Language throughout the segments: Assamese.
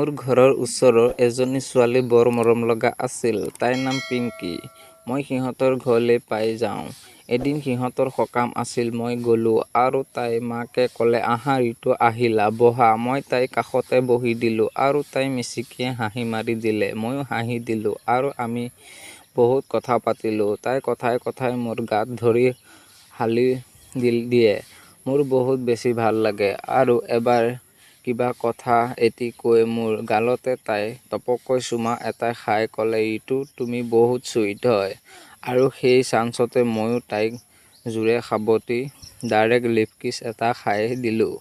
মোৰ ঘৰৰ ওচৰৰ এজনী ছোৱালী বৰ মৰম লগা আছিল। তাইৰ নাম পিংকী। মই সিহঁতৰ ঘৰলৈ প্ৰায় যাওঁ। এদিন সিহঁতৰ সকাম আছিল, মই গ'লো আৰু তাইৰ মাকে ক'লে, আহা ৰিতু আহিলা, বহা। মই তাইৰ কাষতে বহি দিলোঁ আৰু তাই মিচিকিয়ে হাঁহি মাৰি দিলে। ময়ো হাঁহি দিলোঁ আৰু আমি বহুত কথা পাতিলোঁ। তাই কথাই কথাই মোৰ গাত ধৰি হালি দিয়ে। মোৰ বহুত বেছি ভাল লাগে। আৰু এবাৰ কিবা কথা এটি কৈ মোৰ গালতে তাই টপককৈ চুমা এটা খাই ক'লে, ৰিতু তুমি বহুত চুইট হয়। আৰু সেই চান্সতে ময়ো তাইক জোৰে সাবটি ডাইৰেক্ট লিপ কিছ এটা খাই দিলোঁ।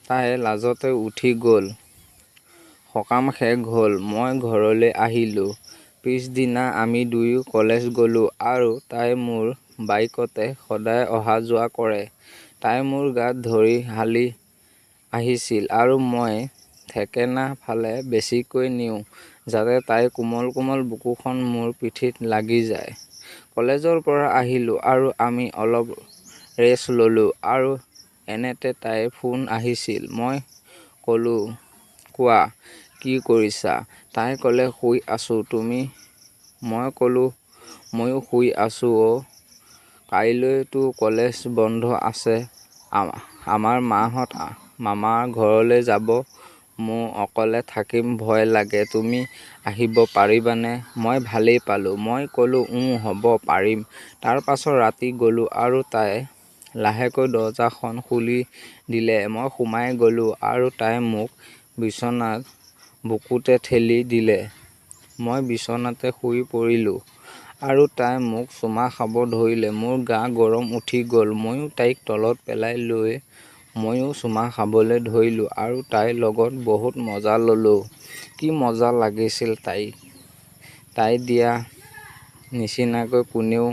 তাই লাজতে উঠি গ'ল। সকাম শেষ হ'ল। মই ঘৰলৈ আহিলোঁ। পিছদিনা আমি দুয়ো কলেজ গ'লোঁ আৰু তাই মোৰ বাইকতে সদায় অহা যোৱা কৰে। তাই মোৰ গাত ধৰি হালি আহিছিল আৰু মই থেকেনা ফালে বেছিকৈ নিওঁ, যাতে তাইৰ কোমল কোমল বুকুখন মোৰ পিঠিত লাগি যায়। কলেজৰ পৰা আহিলোঁ আৰু আমি অলপ ৰেষ্ট ল'লোঁ আৰু এনেতে তাইৰ ফোন আহিছিল। মই ক'লোঁ, কোৱা, কি কৰিছা? তাই ক'লে, শুই আছোঁ। তুমি? মই ক'লোঁ, ময়ো শুই আছোঁ অ'। কাইলৈতো কলেজ বন্ধ আছে। আমাৰ মাহঁত মামাৰ ঘৰলৈ যাব। মোৰ অকলে থাকিম, ভয় লাগে। তুমি আহিব পাৰিবানে? মই ভালেই পালোঁ। মই ক'লোঁ, হ'ব পাৰিম। তাৰ পাছত ৰাতি গ'লোঁ আৰু তাই লাহেকৈ দৰজাখন খুলি দিলে। মই সোমাই গ'লোঁ আৰু তাই মোক বিচনাত বুকুতে ঠেলি দিলে। মই বিচনাতে শুই পৰিলোঁ আৰু তাই মোক চুমা খাব ধৰিলে। মোৰ গা গৰম উঠি গ'ল। ময়ো তাইক তলত পেলাই লৈ ময়ো চুমা খাবলৈ ধৰিলোঁ আৰু তাইৰ লগত বহুত মজা ল'লোঁ। কি মজা লাগিছিল তাইক। তাই দিয়া নিচিনাকৈ কোনেও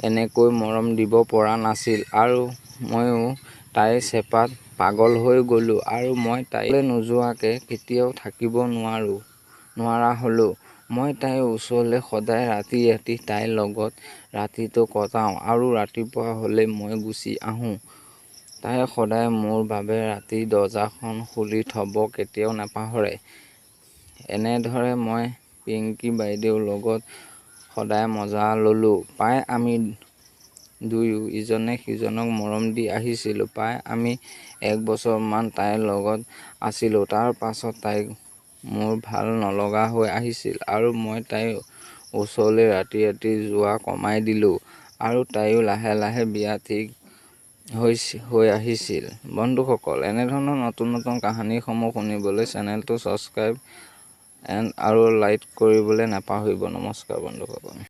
এনেকৈ মৰম দিব পৰা নাছিল আৰু ময়ো তাইৰ চেপাত পাগল হৈ গ'লোঁ আৰু মই তাইলৈ নোযোৱাকৈ কেতিয়াও থাকিব নোৱাৰা হ'লোঁ। মই তাইৰ ওচৰলৈ সদায় ৰাতি ৰাতি তাইৰ লগত ৰাতিটো কটাওঁ আৰু ৰাতিপুৱা হ'লে মই গুচি আহোঁ। তাই সদায় মোৰ বাবে ৰাতি দৰজাখন খুলি থ'ব কেতিয়াও নাপাহৰে। এনেদৰে মই পিংকী বাইদেউৰ লগত সদায় মজা ল'লোঁ। প্ৰায় আমি দুয়ো ইজনে সিজনক মৰম দি আহিছিলোঁ। প্ৰায় আমি 1 বছৰমান তাইৰ লগত আছিলোঁ। তাৰ পাছত তাইক মোৰ ভাল নলগা হৈ আহিছিল আৰু মই তাইৰ ওচৰলৈ ৰাতি ৰাতি যোৱা কমাই দিলোঁ আৰু তাইও লাহে লাহে বিয়া ঠিক হৈ আহিছিল। বন্ধুসকল, এনেধৰণৰ নতুন নতুন কাহিনীসমূহ শুনিবলৈ চেনেলটো ছাবস্ক্ৰাইব আৰু লাইক কৰিবলৈ নাপাহৰিব। নমস্কাৰ বন্ধুসকল।